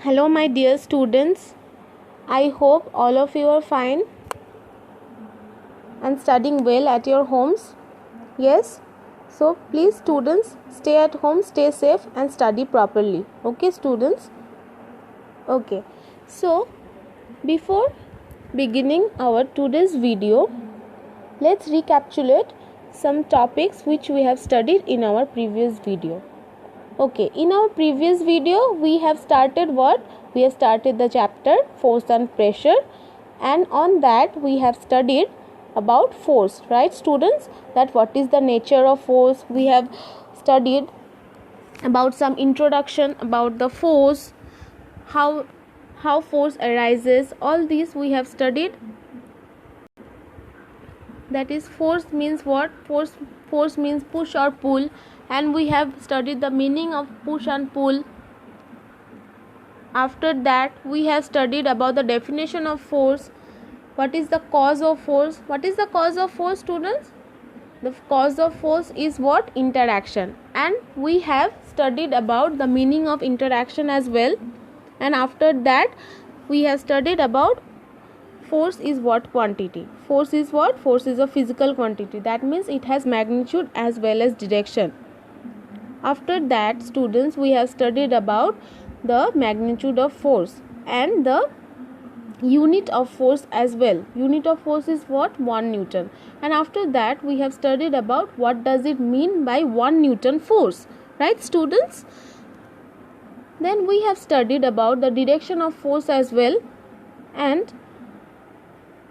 Hello, my dear students. I hope all of you are fine and studying well at your homes. Yes. So, please, students, stay at home, stay safe, and study properly. Okay, students? Okay. So, before beginning our today's video, let's recapitulate some topics which we have studied in our previous video. Okay, in our previous video we have started what? We have started the chapter force and pressure, and on that we have studied about force, right students? That what is the nature of force. We have studied about some introduction about the force, how force arises. All these we have studied. That is, force means what? Force means push or pull, and we have studied the meaning of push and pull. After that we have studied about the definition of force. What is the cause of force? What is the cause of force, students? The cause of force is what? Interaction. And we have studied about the meaning of interaction as well. And after that we have studied about force is what? Quantity. Force is what? Force is a physical quantity. That means it has magnitude as well as direction. After that, students, we have studied about the magnitude of force and the unit of force as well. Unit of force is what? 1 Newton. And after that we have studied about what does it mean by 1 Newton force, right students? Then we have studied about the direction of force as well, and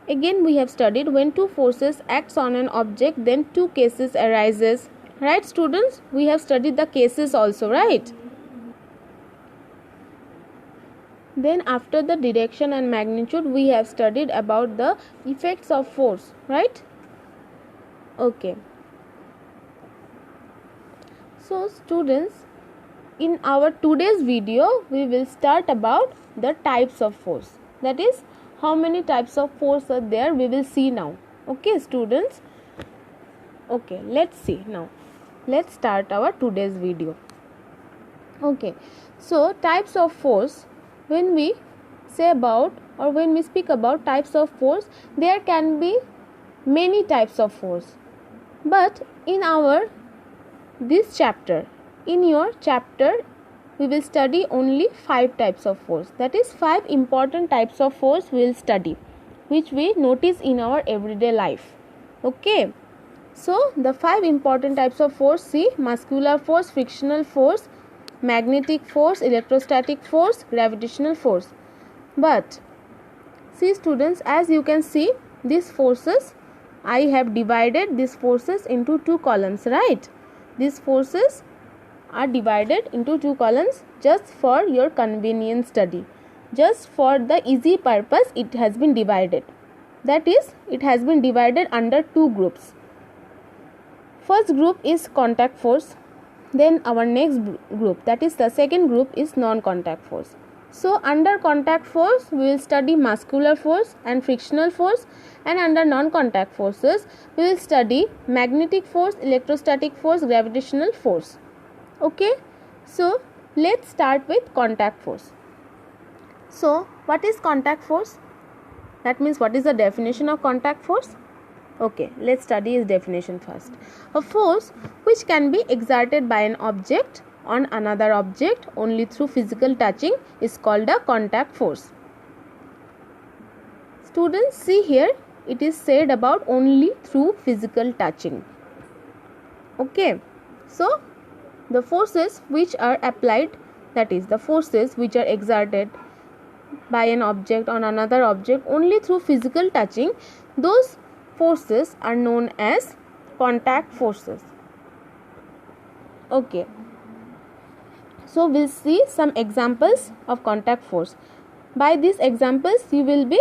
again we have studied when two forces acts on an object, then two cases arises, right students? We have studied the cases also, right? Then after the direction and magnitude we have studied about the effects of force, right? Okay. So students, in our today's video we will start about the types of force. That is, how many types of force are there, we will see now. Okay students? Okay, let's see now. Let's start our today's video. Okay, so types of force. When we say about or when we speak about types of force, there can be many types of force. But in this chapter, in your chapter, we will study only 5 types of force. That is, 5 important types of force we will study, which we notice in our everyday life. Okay. So the 5 important types of force: see, muscular force, frictional force, magnetic force, electrostatic force, gravitational force. But see students, as you can see, these forces, I have divided these forces into 2 columns, right? These forces are divided into 2 columns just for your convenient study. Just for the easy purpose it has been divided. That is, it has been divided under 2 groups. First group is contact force. Then our next group, that is the second group, is non-contact force. So under contact force we will study muscular force and frictional force, and under non-contact forces we will study magnetic force, electrostatic force, gravitational force. Okay, so let's start with contact force. So what is contact force? That means, what is the definition of contact force? Okay, let's study its definition first. A force which can be exerted by an object on another object only through physical touching is called a contact force. Students, see here, it is said about only through physical touching. Okay, so the forces which are applied, that is, the forces which are exerted by an object on another object only through physical touching, those forces are known as contact forces. Okay, so we'll see some examples of contact force. By these examples you will be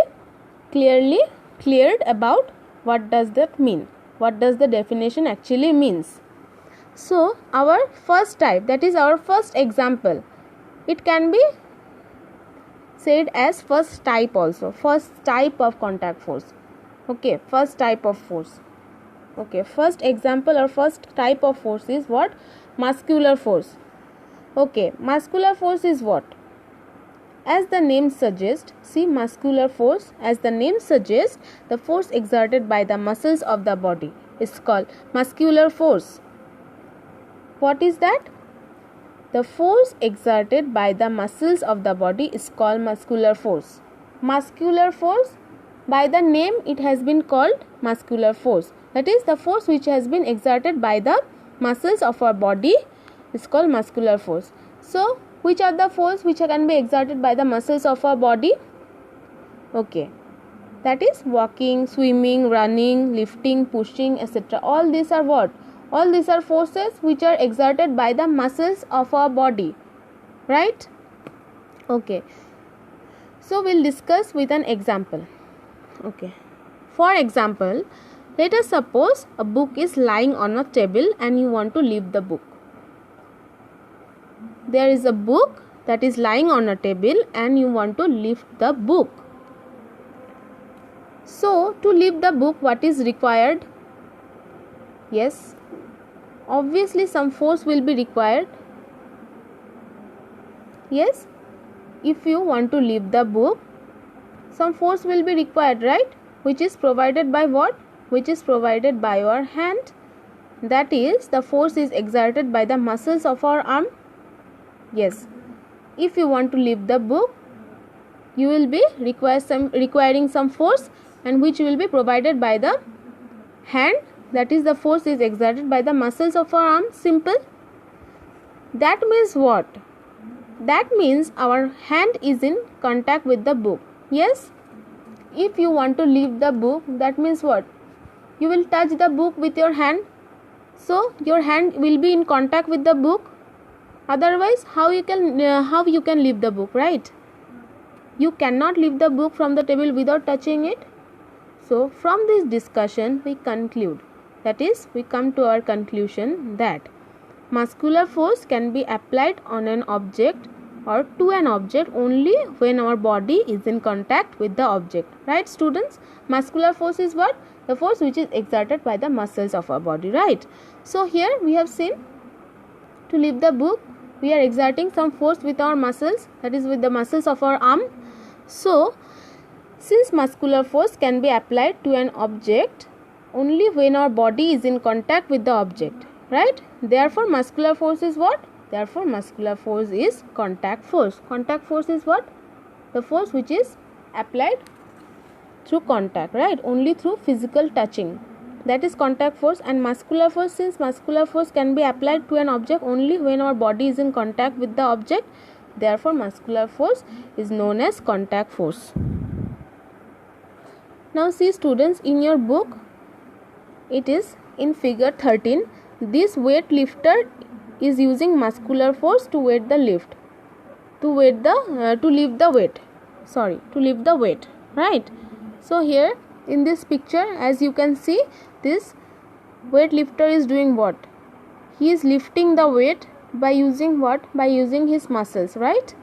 clearly cleared about what does that mean, what does the definition actually means. So our first type, that is our first example, it can be said as first type also, first type of contact force. Okay, first type of force. Okay, first example or first type of force is what? Muscular force. Okay, muscular force is what? As the name suggests, see, muscular force, as the name suggests, the force exerted by the muscles of the body is called muscular force. What is that? The force exerted by the muscles of the body is called muscular force. Muscular force, by the name it has been called muscular force. That is, the force which has been exerted by the muscles of our body is called muscular force. So, which are the force which can be exerted by the muscles of our body? Okay, that is walking, swimming, running, lifting, pushing, etc. All these are what? All these are forces which are exerted by the muscles of our body, right? Okay, so we'll discuss with an example. Okay, for example, let us suppose a book is lying on a table and you want to lift the book. There is a book that is lying on a table and you want to lift the book. So, to lift the book, what is required? Yes, obviously some force will be required. Yes, if you want to lift the book, some force will be required, right? Which is provided by what? Which is provided by your hand. That is, the force is exerted by the muscles of our arm. Yes, if you want to lift the book, you will be requiring some force, and which will be provided by the hand. That is, the force is exerted by the muscles of our arm. Simple. That means what? That means our hand is in contact with the book. Yes, if you want to lift the book, that means what? You will touch the book with your hand. So your hand will be in contact with the book. Otherwise, how you can lift the book, right? You cannot lift the book from the table without touching it. So from this discussion we conclude, that is, we come to our conclusion that muscular force can be applied on an object or to an object only when our body is in contact with the object, right students? Muscular force is what? The force which is exerted by the muscles of our body, right? So here we have seen, to lift the book we are exerting some force with our muscles, that is with the muscles of our arm. So since muscular force can be applied to an object only when our body is in contact with the object, right? Therefore muscular force is what? Therefore muscular force is contact force. Contact force is what? The force which is applied through contact, right? Only through physical touching. That is contact force. And muscular force, since muscular force can be applied to an object only when our body is in contact with the object, therefore muscular force is known as contact force. Now see students, in your book it is in figure 13. This weight lifter is using muscular force to lift the weight, right? So here in this picture, as you can see, this weight lifter is doing what? He is lifting the weight by using what? By using his muscles, right?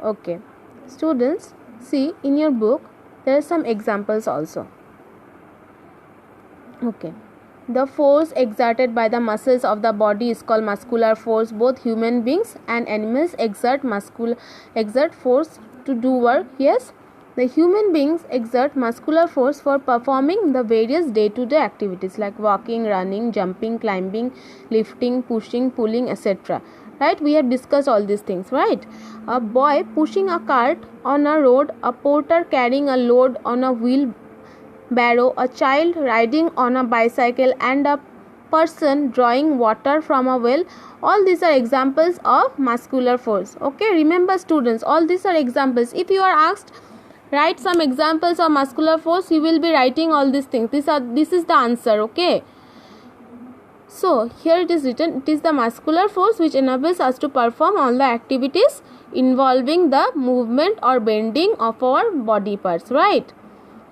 Okay, students, see in your book there are some examples also. Okay, the force exerted by the muscles of the body is called muscular force. Both human beings and animals exert force to do work. Yes, the human beings exert muscular force for performing the various day-to-day activities like walking, running, jumping, climbing, lifting, pushing, pulling, etc. Right? We have discussed all these things, right? A boy pushing a cart on a road, a porter carrying a load on a wheelbarrow, a child riding on a bicycle, and a person drawing water from a well. All these are examples of muscular force. Okay, remember students, all these are examples. If you are asked, write some examples of muscular force, you will be writing all these things. This is the answer. Okay, so here it is written, it is the muscular force which enables us to perform all the activities involving the movement or bending of our body parts, right?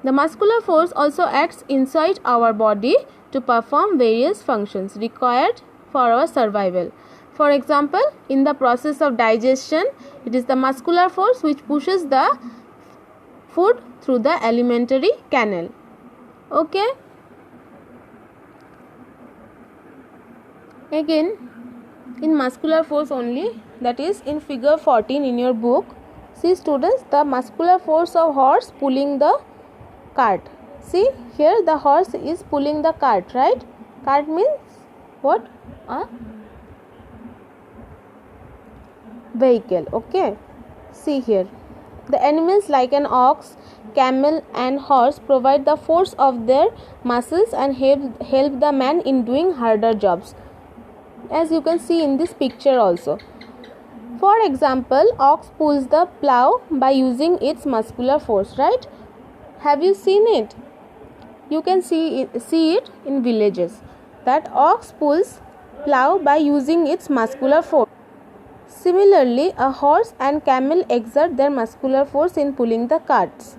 The muscular force also acts inside our body to perform various functions required for our survival. For example, in the process of digestion, it is the muscular force which pushes the food through the alimentary canal. Okay. Again, in muscular force only, that is in figure 14 in your book, See students, the muscular force of horse pulling the cart. See here the horse is pulling the cart, right? Cart means what? A vehicle. Okay. See here. The animals like an ox, camel and horse provide the force of their muscles and help the man in doing harder jobs, as you can see in this picture also. For example, ox pulls the plow by using its muscular force, right? Have you seen it? You can see it in villages that ox pulls plow by using its muscular force. Similarly, a horse and camel exert their muscular force in pulling the carts.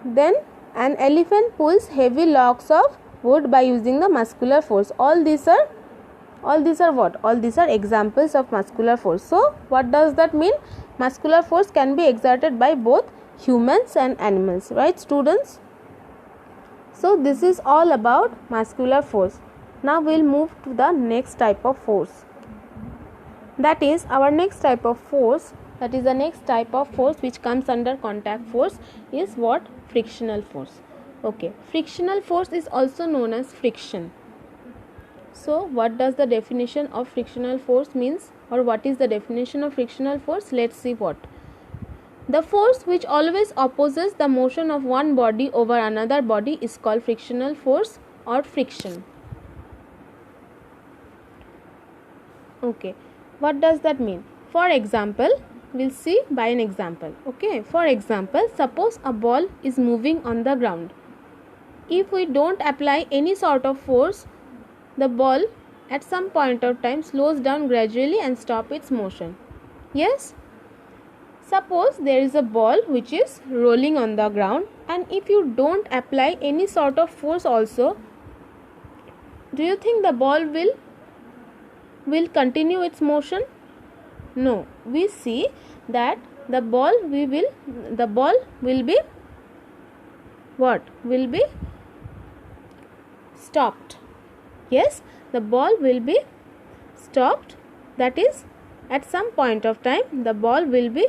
Then an elephant pulls heavy logs of wood by using the muscular force. All these are what? All these are examples of muscular force. So what does that mean? Muscular force can be exerted by both humans and animals, right students? So this is all about muscular force. Now we'll move to the next type of force. That is our next type of force. That is the next type of force which comes under contact force is what? Frictional force. Okay, frictional force is also known as friction. So what does the definition of frictional force means, or what is the definition of frictional force? Let's see what. The force which always opposes the motion of one body over another body is called frictional force or friction. Okay, what does that mean? For example, we'll see by an example. Okay, for example, suppose a ball is moving on the ground. If we don't apply any sort of force, the ball at some point of time slows down gradually and stop its motion. Yes? Suppose there is a ball which is rolling on the ground, and if you don't apply any sort of force also, do you think the ball will continue its motion? No. We see that the ball will be what? Will be stopped. Yes, the ball will be stopped. That is, at some point of time the ball will be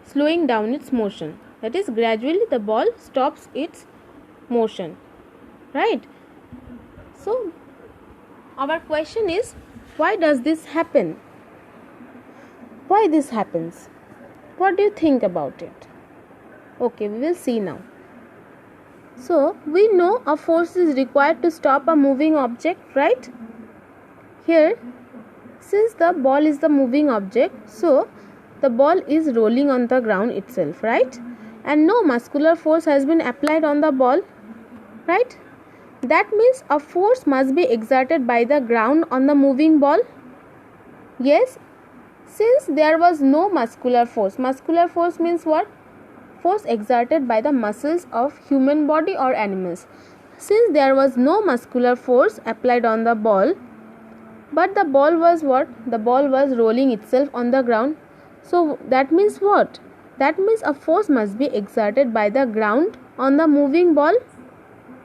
slowing down its motion. That is, gradually the ball stops its motion, right? So our question is, why does this happen? Why this happens? What do you think about it? Okay, we will see now. So we know a force is required to stop a moving object, right? Here, since the ball is the moving object, so the ball is rolling on the ground itself, right? And no muscular force has been applied on the ball, right? That means a force must be exerted by the ground on the moving ball. Yes, since there was no muscular force means what? Force exerted by the muscles of human body or animals. Since there was no muscular force applied on the ball, but the ball was what? The ball was rolling itself on the ground. So that means what? That means a force must be exerted by the ground on the moving ball,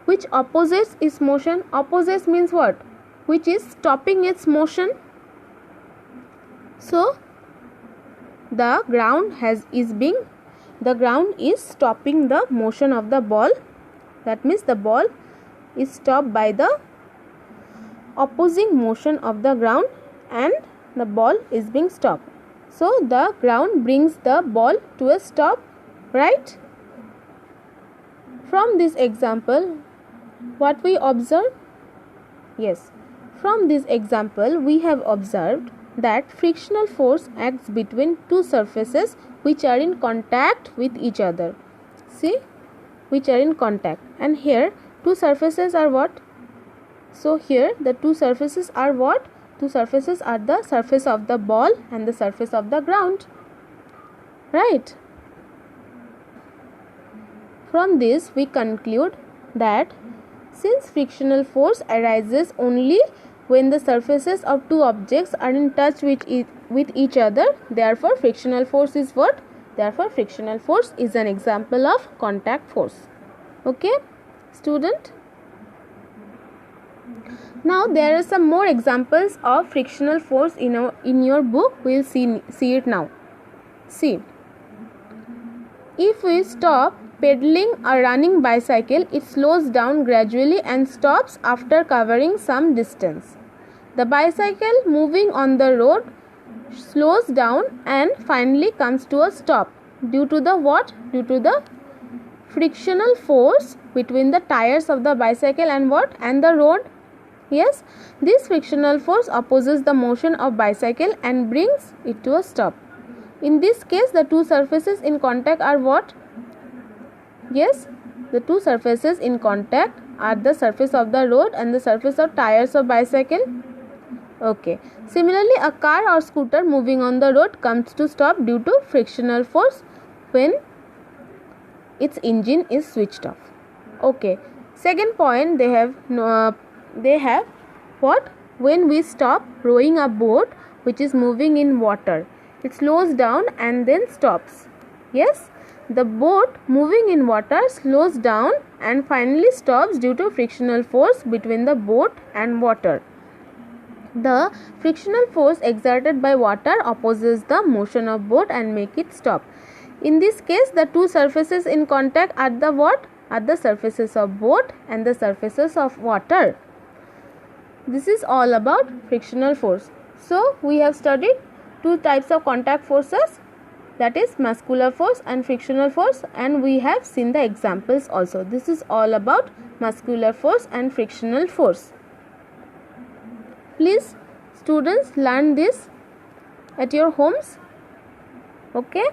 which opposes its motion. Opposes means what? Which is stopping its motion. So the ground is stopping the motion of the ball. That means the ball is stopped by the opposing motion of the ground, and the ball is being stopped. So the ground brings the ball to a stop, right? From this example, what we observe? Yes, from this example we have observed that frictional force acts between two surfaces which are in contact with each other. See, which are in contact, and here two surfaces are what? So here the two surfaces are what? Two surfaces are the surface of the ball and the surface of the ground, right? From this we conclude that since frictional force arises only when the surfaces of two objects are in touch with each other, therefore frictional force is what? Therefore frictional force is an example of contact force. Okay, student? Now there are some more examples of frictional force in your book. We will see it now. See, If we stop pedaling a running bicycle, it slows down gradually and stops after covering some distance. The bicycle moving on the road slows down and finally comes to a stop due to the what? Due to the frictional force between the tires of the bicycle and what? And the road. Yes, this frictional force opposes the motion of bicycle and brings it to a stop. In this case, the two surfaces in contact are what? Yes, the two surfaces in contact are the surface of the road and the surface of tires of bicycle. Okay. Similarly, a car or scooter moving on the road comes to stop due to frictional force when its engine is switched off. Okay. Second point, they have what? When we stop rowing a boat which is moving in water, it slows down and then stops. Yes, the boat moving in water slows down and finally stops due to frictional force between the boat and water. The frictional force exerted by water opposes the motion of boat and make it stop. In this case, the two surfaces in contact are the what? Are the surfaces of boat and the surfaces of water. This is all about frictional force. So, we have studied two types of contact forces, that is muscular force and frictional force, and we have seen the examples also. This is all about muscular force and frictional force. Please, students, learn this at your homes. Okay.